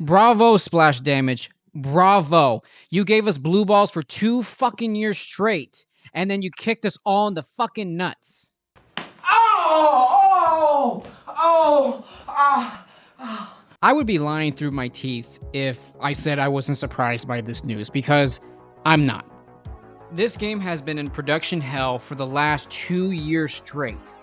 Bravo, Splash Damage. Bravo. You gave us blue balls for 2 fucking years straight, and then you kicked us all in the fucking nuts. I would be lying through my teeth if I said I wasn't surprised by this news, because I'm not. This game has been in production hell for the last 2 years straight.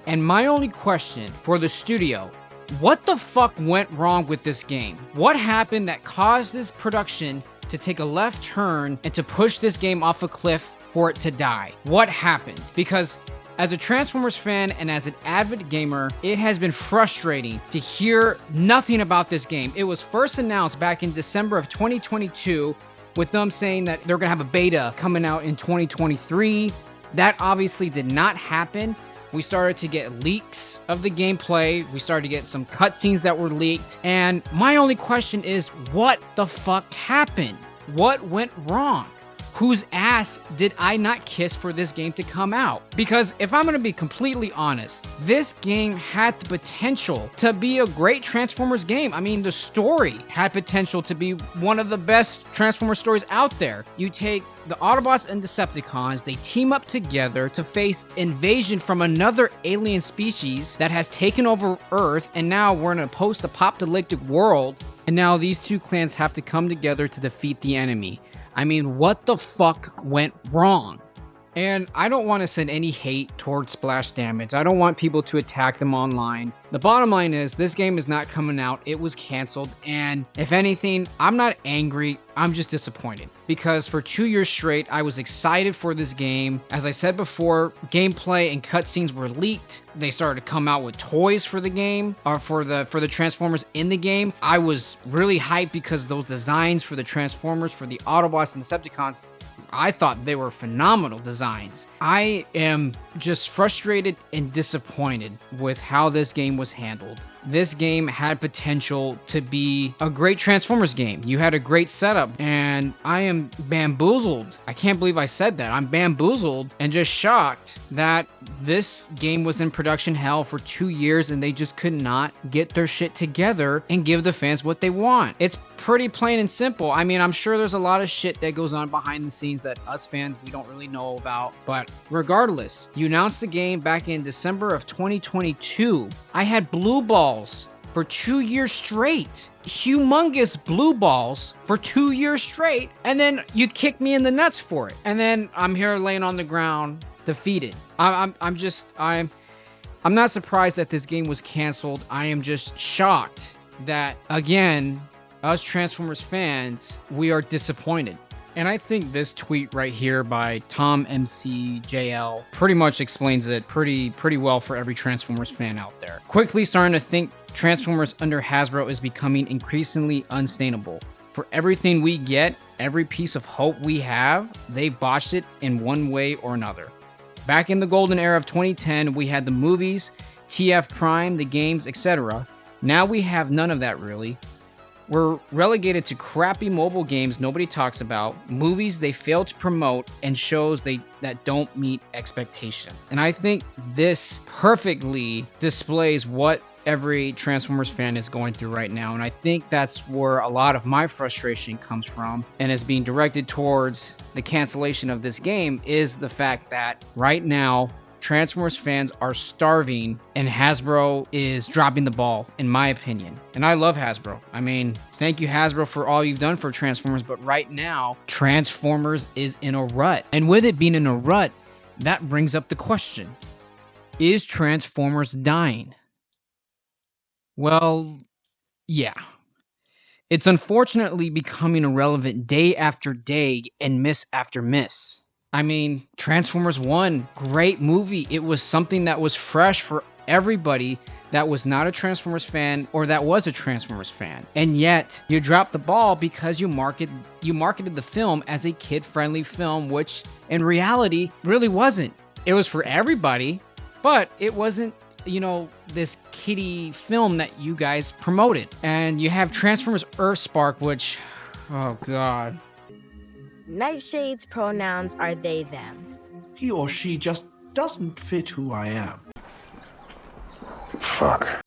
And my only question for the studio, what the fuck went wrong with this game? What happened that caused this production to take a left turn and to push this game off a cliff for it to die? What happened? Because as a Transformers fan and as an avid gamer, it has been frustrating to hear nothing about this game. It was first announced back in December of 2022 with them saying that they're gonna have a beta coming out in 2023. That obviously did not happen. We started to get leaks of the gameplay. We started to get some cutscenes that were leaked. And my only question is, what the fuck happened? What went wrong? Whose ass did I not kiss for this game to come out? Because if I'm gonna be completely honest, this game had the potential to be a great Transformers game. I mean, the story had potential to be one of the best Transformers stories out there. You take the Autobots and Decepticons, they team up together to face invasion from another alien species that has taken over Earth, and now we're in a post-apocalyptic world, and now these two clans have to come together to defeat the enemy. I mean, what the fuck went wrong? And I don't want to send any hate towards Splash Damage. I don't want people to attack them online. The bottom line is, this game is not coming out. It was canceled. And if anything, I'm not angry. I'm just disappointed. Because for 2 years straight, I was excited for this game. As I said before, gameplay and cutscenes were leaked. They started to come out with toys for the game, or for the Transformers in the game. I was really hyped because those designs for the Transformers, for the Autobots and Decepticons, I thought they were phenomenal designs. I am just frustrated and disappointed with how this game was handled. This game had potential to be a great Transformers game. You had a great setup, and I am bamboozled. I can't believe I said that. I'm bamboozled and just shocked that this game was in production hell for 2 years and they just could not get their shit together and give the fans what they want. It's pretty plain and simple. I mean, I'm sure there's a lot of shit that goes on behind the scenes that us fans, we don't really know about. But regardless, you announced the game back in December of 2022. I had blue balls for 2 years straight. Humongous blue balls for 2 years straight. And then you kicked me in the nuts for it. And then I'm here laying on the ground, defeated. I'm not surprised that this game was canceled. I am just shocked that, again, us Transformers fans, we are disappointed. And I think this tweet right here by Tom MCJL pretty much explains it pretty well for every Transformers fan out there. Quickly starting to think Transformers under Hasbro is becoming increasingly unsustainable. For everything we get, every piece of hope we have, they botched it in one way or another. Back in the golden era of 2010, we had the movies, TF Prime, the games, etc. Now we have none of that really. We're relegated to crappy mobile games nobody talks about, movies they fail to promote, and shows that don't meet expectations. And I think this perfectly displays what every Transformers fan is going through right now. And I think that's where a lot of my frustration comes from, and is being directed towards the cancellation of this game, is the fact that right now, Transformers fans are starving and Hasbro is dropping the ball, in my opinion. And I love Hasbro. I mean, thank you Hasbro for all you've done for Transformers, but right now, Transformers is in a rut. And with it being in a rut, that brings up the question, is Transformers dying? Well, yeah. It's unfortunately becoming irrelevant day after day and miss after miss. I mean, Transformers 1, great movie. It was something that was fresh for everybody that was not a Transformers fan or that was a Transformers fan. And yet, you dropped the ball because you marketed the film as a kid-friendly film, which in reality really wasn't. It was for everybody, but it wasn't, you know, this kiddie film that you guys promoted. And you have Transformers Earthspark, which, oh god. Nightshade's pronouns are they, them. He or she just doesn't fit who I am. Fuck.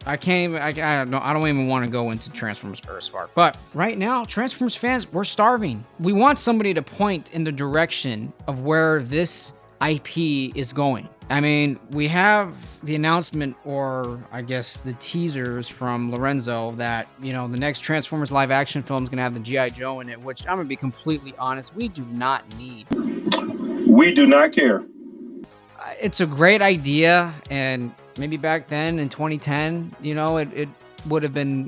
I can't even. I don't even want to go into Transformers Earthspark. But right now, Transformers fans, we're starving. We want somebody to point in the direction of where this IP is going. I mean, we have the announcement, or I guess the teasers from Lorenzo that, you know, the next Transformers live action film is going to have the G.I. Joe in it, which I'm going to be completely honest, we do not need. We do not care. It's a great idea, and maybe back then in 2010, you know, it would have been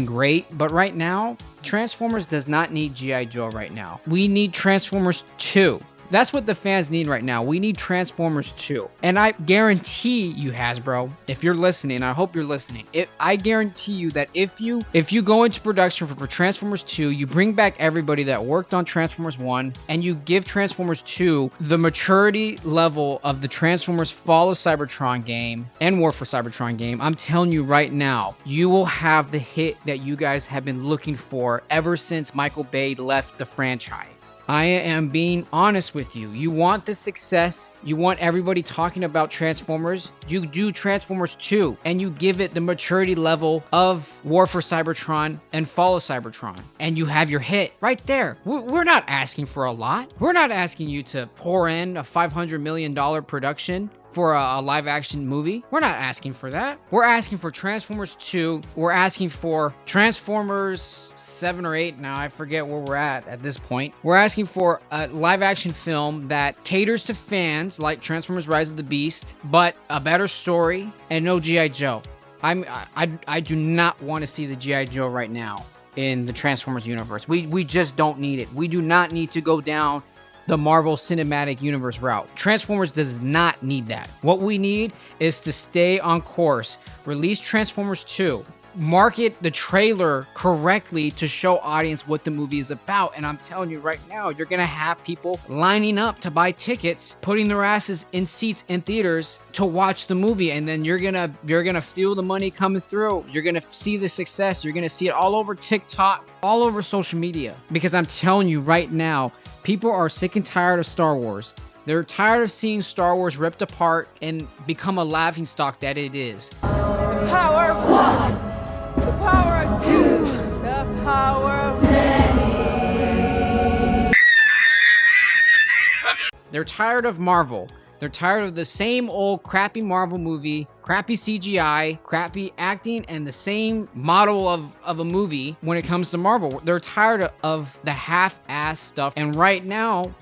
great, but right now, Transformers does not need G.I. Joe right now. We need Transformers 2. That's what the fans need right now. We need Transformers 2. And I guarantee you, Hasbro, if you're listening, I hope you're listening. I guarantee you that if you go into production for Transformers 2, you bring back everybody that worked on Transformers 1, and you give Transformers 2 the maturity level of the Transformers Fall of Cybertron game and War for Cybertron game, I'm telling you right now, you will have the hit that you guys have been looking for ever since Michael Bay left the franchise. I am being honest with you. You want the success. You want everybody talking about Transformers. You do Transformers 2, and you give it the maturity level of War for Cybertron and Fall of Cybertron, and you have your hit right there. We're not asking for a lot. We're not asking you to pour in a $500 million production for a live action movie. We're not asking for that. We're asking for Transformers 2. We're asking for Transformers 7 or 8. Now I forget where we're at this point. We're asking for a live action film that caters to fans like Transformers Rise of the Beast, but a better story and no G.I. Joe. I do not want to see the G.I. Joe right now in the Transformers universe. We just don't need it. We do not need to go down the Marvel Cinematic Universe route. Transformers does not need that. What we need is to stay on course. Release Transformers 2. Market the trailer correctly to show audience what the movie is about. And I'm telling you right now, you're gonna have people lining up to buy tickets, putting their asses in seats in theaters to watch the movie. And then you're gonna feel the money coming through. You're gonna see the success. You're gonna see it all over TikTok, all over social media. Because I'm telling you right now, people are sick and tired of Star Wars. They're tired of seeing Star Wars ripped apart and become a laughingstock that it is. The power of one, the power of two, the power of many. They're tired of Marvel. They're tired of the same old crappy Marvel movie, crappy CGI, crappy acting, and the same model of a movie when it comes to Marvel. They're tired of the half-ass stuff. And right now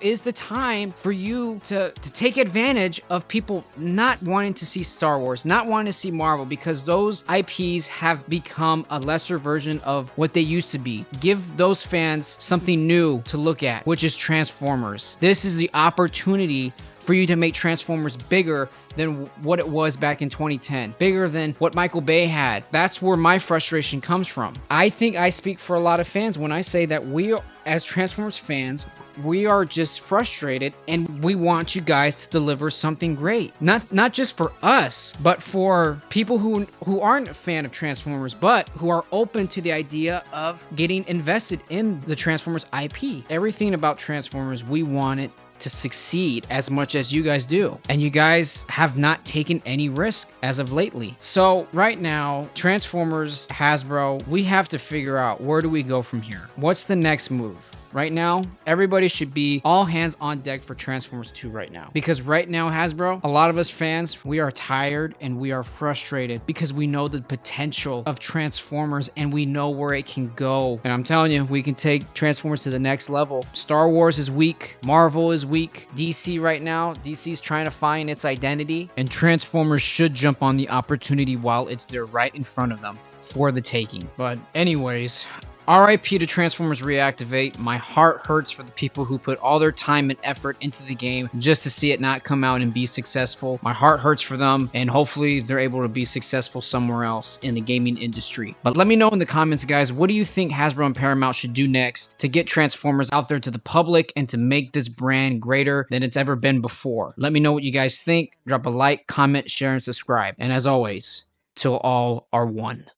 is the time for you to take advantage of people not wanting to see Star Wars, not wanting to see Marvel, because those IPs have become a lesser version of what they used to be. Give those fans something new to look at, which is Transformers. This is the opportunity for you to make Transformers bigger than what it was back in 2010, bigger than what Michael Bay had. That's where my frustration comes from. I think I speak for a lot of fans when I say that we, as Transformers fans, we are just frustrated, and we want you guys to deliver something great. Not just for us, but for people who aren't a fan of Transformers, but who are open to the idea of getting invested in the Transformers IP. Everything about Transformers, we want it to succeed as much as you guys do. And you guys have not taken any risk as of lately. So right now, Transformers, Hasbro, we have to figure out, where do we go from here? What's the next move? Right now, everybody should be all hands on deck for Transformers 2 right now. Because right now, Hasbro, a lot of us fans, we are tired and we are frustrated because we know the potential of Transformers and we know where it can go. And I'm telling you, we can take Transformers to the next level. Star Wars is weak. Marvel is weak. DC right now, DC's trying to find its identity. And Transformers should jump on the opportunity while it's there right in front of them for the taking. But anyways, RIP to Transformers Reactivate. My heart hurts for the people who put all their time and effort into the game just to see it not come out and be successful. My heart hurts for them, and hopefully they're able to be successful somewhere else in the gaming industry. But let me know in the comments, guys, what do you think Hasbro and Paramount should do next to get Transformers out there to the public and to make this brand greater than it's ever been before? Let me know what you guys think. Drop a like, comment, share, and subscribe. And as always, till all are one.